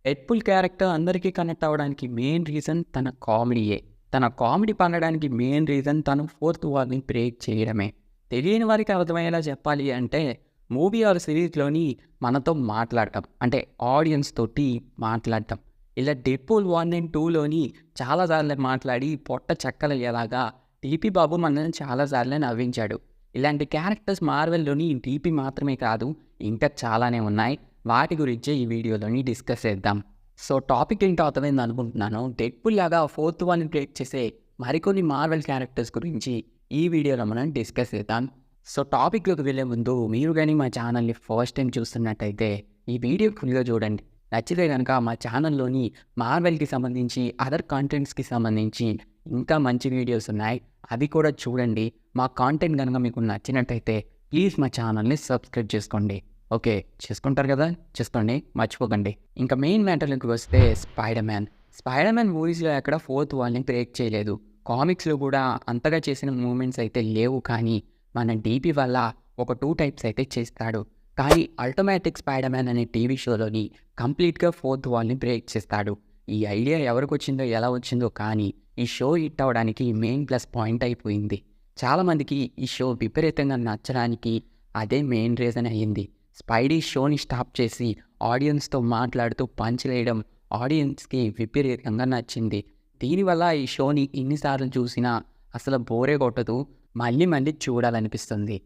Deadpool character అందరికీ connect అవ్వడానికి main reason తన కామెడీయే. తన కామెడీ పండడానికి మెయిన్ రీజన్ తను ఫోర్త్ వాల్‌ని బ్రేక్ చేయడమే. తెలియని వారికి అర్థమయ్యేలా చెప్పాలి అంటే మూవీ ఆర్ సిరీస్‌లోని మనతో మాట్లాడటం. అంటే ఆడియన్స్ తోటి మాట్లాడటం. ఇలా 'డెడ్‌పూల్ 1 అండ్ 2లోని చాలా సార్లు మాట్లాడి పొట్ట చెక్కలయ్యేలాగా 'డీపీ బాబు' మనల్ని చాలా సార్లు నవ్వించాడు. ఇలాంటి క్యారెక్టర్స్ మార్వెల్‌లోని 'డీపీ' మాత్రమే కాదు ఇంకా చాలానే ఉన్నాయి. వాటి గురించే ఈ వీడియోలోని డిస్కస్ చేద్దాం. సో టాపిక్ ఏంటో అర్థమైంది అనుకుంటున్నాను. 'డెడ్‌పూల్' లాగా ఫోర్త్ వాల్‌ని బ్రేక్ చేసే మరికొన్ని మార్వెల్ క్యారెక్టర్స్ గురించి ఈ వీడియోలో మనం డిస్కస్ చేద్దాం. సో టాపిక్‌లోకి వెళ్ళే ముందు మీరు గానీ మా ఛానల్‌ని ఫస్ట్ టైం చూస్తున్నట్టయితే ఈ వీడియో ఫుల్‌గా చూడండి. నచ్చితే గనక మా ఛానల్‌లోని మార్వెల్‌కి సంబంధించి అదర్ కంటెంట్స్‌కి సంబంధించి ఇంకా మంచి వీడియోస్ ఉన్నాయి. అవి కూడా చూడండి. మా కాంటెంట్ గనక మీకు నచ్చినట్టయితే ప్లీజ్ మా ఛానల్‌ని సబ్స్క్రైబ్ చేసుకోండి. ఓకే. చేసుకుంటారు కదా! చేసుకోండి. మర్చిపోకండి. ఇంకా మెయిన్ మ్యాటర్‌లోకి వస్తే స్పైడర్ మ్యాన్ మూవీస్‌లో ఎక్కడ ఫోర్త్ వాల్‌ని బ్రేక్ చేయలేదు. కామిక్స్‌లో కూడా అంతగా చేసిన మూవ్‌మెంట్స్ అయితే లేవు. కానీ మన డీపీ వల్ల ఒక 2 టైప్స్ అయితే చేస్తాడు. కానీ అల్టిమేటిక్ స్పైడర్ మ్యాన్ అనే టీవీ షోలోని కంప్లీట్‌గా ఫోర్త్ వాల్‌ని బ్రేక్ చేస్తాడు. ఈ ఐడియా ఎవరికొచ్చిందో, ఎలా వచ్చిందో కానీ ఈ షో హిట్ అవ్వడానికి మెయిన్ ప్లస్ పాయింట్ అయిపోయింది. చాలామందికి ఈ షో విపరీతంగా నచ్చడానికి అదే మెయిన్ రీజన్ అయ్యింది. స్పైడీ షోని స్టాప్ చేసి ఆడియన్స్‌తో మాట్లాడుతూ పంచ్‌లేయడం ఆడియన్స్‌కి విపరీతంగా నచ్చింది. దీనివల్ల ఈ షోని ఎన్నిసార్లు చూసినా అసలు బోరే కొట్టదు. మళ్ళీ మళ్ళీ చూడాలనిపిస్తుంది.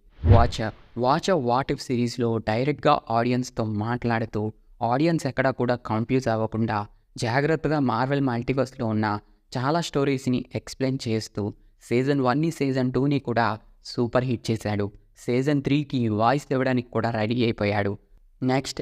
వాచర్ వాట్ ఇఫ్ సిరీస్‌లో డైరెక్ట్‌గా ఆడియన్స్‌తో మాట్లాడుతూ ఆడియన్స్ ఎక్కడా కూడా కన్‌ఫ్యూజ్ అవ్వకుండా జాగ్రత్తగా మార్వెల్ మల్టీవర్స్‌లో ఉన్న చాలా స్టోరీస్‌ని ఎక్స్‌ప్లెయిన్ చేస్తూ సీజన్ 1ని, సీజన్ 2ని కూడా సూపర్ హిట్ చేశాడు. సీజన్ 3కి వాయిస్ ఇవ్వడానికి కూడా రెడీ అయిపోయాడు. నెక్స్ట్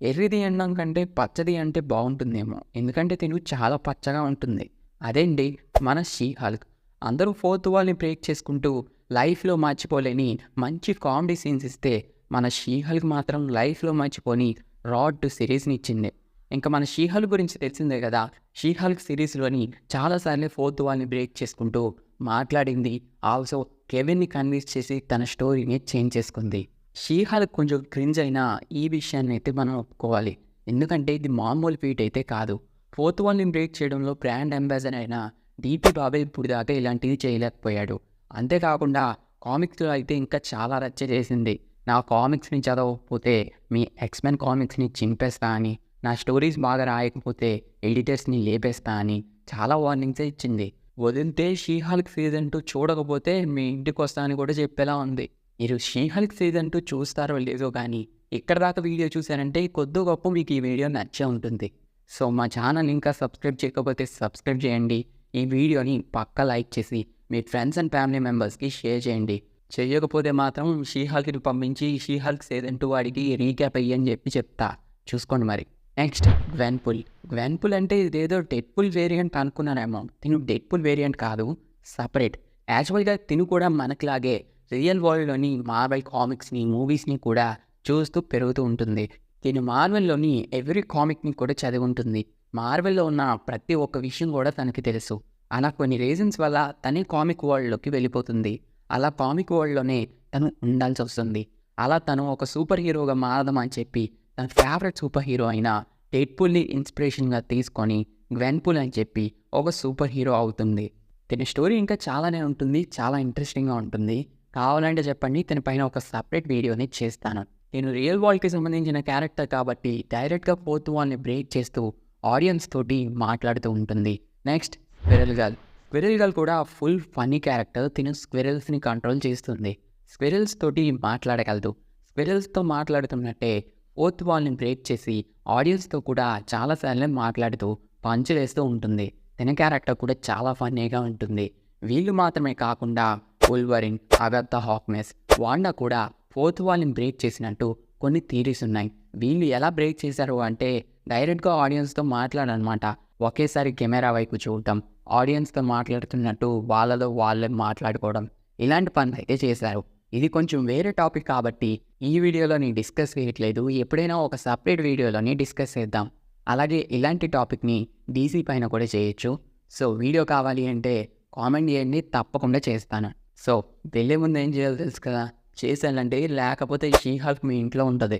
ఎర్రిది అనడం కంటే పచ్చది అంటే బాగుంటుందేమో. ఎందుకంటే తిను చాలా పచ్చగా ఉంటుంది. అదేంటి మన షీ హల్క్. అందరూ ఫోర్త్ వాల్‌ని బ్రేక్ చేసుకుంటూ లైఫ్‌లో మర్చిపోలేని మంచి కామెడీ సీన్స్ ఇస్తే మన షీ హల్క్ మాత్రం లైఫ్‌లో మర్చిపోని రాడ్ సిరీస్‌ని ఇచ్చింది. ఇంకా మన షీ హల్క్ గురించి తెలిసిందే కదా! షీ హల్క్ సిరీస్‌లోని చాలా సార్లు ఫోర్త్ వాల్‌ని బ్రేక్ చేసుకుంటూ మాట్లాడింది. ఆల్సో కెవిన్‌ని కన్విన్స్ చేసి తన స్టోరీని చేంజ్ చేసుకుంది. షీ హల్క్ కొంచెం క్రింజ్ అయినా ఈ విషయాన్ని అయితే మనం ఒప్పుకోవాలి. ఎందుకంటే ఇది మామూలు ఫీట్ అయితే కాదు. ఫోర్త్ వాల్‌ని బ్రేక్ చేయడంలో బ్రాండ్ అంబాసిడర్ అయిన డీపీ బాబే ఇప్పుడు దాకా ఇలాంటివి చేయలేకపోయాడు. అంతేకాకుండా కామిక్స్‌లో అయితే ఇంకా చాలా రచ్చ చేసింది. నా కామిక్స్‌ని చదవకపోతే మీ ఎక్స్‌మెన్ కామిక్స్‌ని చింపేస్తా అని, నా స్టోరీస్ బాగా రాయకపోతే ఎడిటర్స్‌ని లేపేస్తా అని చాలా వార్నింగ్సే ఇచ్చింది. వదిలితే షీ హల్క్ సీజన్ 2 చూడకపోతే మీ ఇంటికొస్తా అని కూడా చెప్పేలా ఉంది. మీరు షీ హల్క్ సీజన్ 2 చూస్తారో లేదో కానీ ఇక్కడ దాకా వీడియో చూసారంటే కొద్దో గొప్పో మీకు ఈ వీడియో నచ్చే ఉంటుంది. సో మా ఛానల్ ఇంకా సబ్స్క్రైబ్ చేయకపోతే సబ్స్క్రైబ్ చేయండి. ఈ వీడియోని పక్కా లైక్ చేసి మీ ఫ్రెండ్స్ అండ్ ఫ్యామిలీ మెంబర్స్‌కి షేర్ చేయండి. చేయకపోతే మాత్రం షీ హల్క్‌ని పంపించి షీ హల్క్ సీజన్ 2 వాడికి రీక్యాప్ అయ్యని చెప్తా. చూసుకోండి మరి. నెక్స్ట్ గ్వెన్‌పుల్ అంటే ఇదేదో డెడ్‌పూల్ వేరియంట్ అనుకున్నారేమో. తిను డెడ్‌పూల్ వేరియంట్ కాదు, సపరేట్. యాక్చువల్‌గా తిను కూడా మనకిలాగే రియల్ వరల్డ్‌లోని మార్వెల్ కామిక్స్‌ని, మూవీస్‌ని కూడా చూస్తూ పెరుగుతూ ఉంటుంది. తిను మార్వెల్‌లోని ఎవ్రీ కామిక్‌ని కూడా చదివి ఉంటుంది. మార్వెల్‌లో ఉన్న ప్రతి ఒక్క విషయం కూడా తనకి తెలుసు. అలా కొన్ని రీజన్స్ వల్ల తనే కామిక్ వరల్డ్‌లోకి వెళ్ళిపోతుంది. అలా కామిక్ వరల్డ్‌లోనే తను ఉండాల్సొస్తుంది. అలా తను ఒక సూపర్ హీరోగా మారదామని చెప్పి తన ఫేవరెట్ సూపర్ హీరో అయిన డెడ్‌పూల్‌ని ఇన్స్పిరేషన్‌గా తీసుకొని గ్వెన్‌పుల్ అని చెప్పి ఒక సూపర్ హీరో అవుతుంది. తిన స్టోరీ ఇంకా చాలానే ఉంటుంది. చాలా ఇంట్రెస్టింగ్‌గా ఉంటుంది. కావాలంటే చెప్పండి, తిన పైన ఒక సెపరేట్ వీడియోని చేస్తాను. నేను రియల్ వరల్డ్‌కి సంబంధించిన క్యారెక్టర్ కాబట్టి డైరెక్ట్‌గా ఫోర్త్ వాల్‌ని బ్రేక్ చేస్తూ ఆడియన్స్ తోటి మాట్లాడుతూ ఉంటుంది. నెక్స్ట్ స్క్విరెల్ గర్ల్ కూడా ఫుల్ ఫన్నీ క్యారెక్టర్. తిను స్క్విరెల్స్‌ని కంట్రోల్ చేస్తుంది. స్క్విరెల్స్ తోటి మాట్లాడగలదు. స్క్విరెల్స్‌తో మాట్లాడుతున్నట్టే ఫోర్త్ వాల్‌ని బ్రేక్ చేసి ఆడియన్స్‌తో కూడా చాలా సార్లు మాట్లాడుతూ పంచులేస్తూ ఉంటుంది. తిన క్యారెక్టర్ కూడా చాలా ఫన్నీగా ఉంటుంది. వీళ్ళు మాత్రమే కాకుండా వోల్వరిన్, అగత్తా హార్క్నెస్, వాండా కూడా ఫోర్త్ వాల్‌ని బ్రేక్ చేసినట్టు కొన్ని థియరీస్ ఉన్నాయి. వీళ్ళు ఎలా బ్రేక్ చేశారు అంటే డైరెక్ట్‌గా ఆడియన్స్‌తో మాట్లాడనమాట. ఒకేసారి కెమెరా వైపు చూడటం, ఆడియన్స్‌తో మాట్లాడుతున్నట్టు వాళ్ళలో వాళ్ళే మాట్లాడుకోవడం, ఇలాంటి పనులైతే చేశారు. ఇది కొంచెం వేరే టాపిక్ కాబట్టి ఈ వీడియోలోని డిస్కస్ చేయట్లేదు. ఎప్పుడైనా ఒక సెపరేట్ వీడియోలోని డిస్కస్ చేద్దాం. అలాగే ఇలాంటి టాపిక్‌ని డీసీ పైన కూడా చేయొచ్చు. సో వీడియో కావాలి అంటే కామెంట్ చేయండి, తప్పకుండా చేస్తాను. సో వెళ్ళే ముందు ఏం చేయాలో తెలుసు కదా, చేసేయాలంటే లేకపోతే షీ హల్క్ మీ ఇంట్లో ఉంటుంది.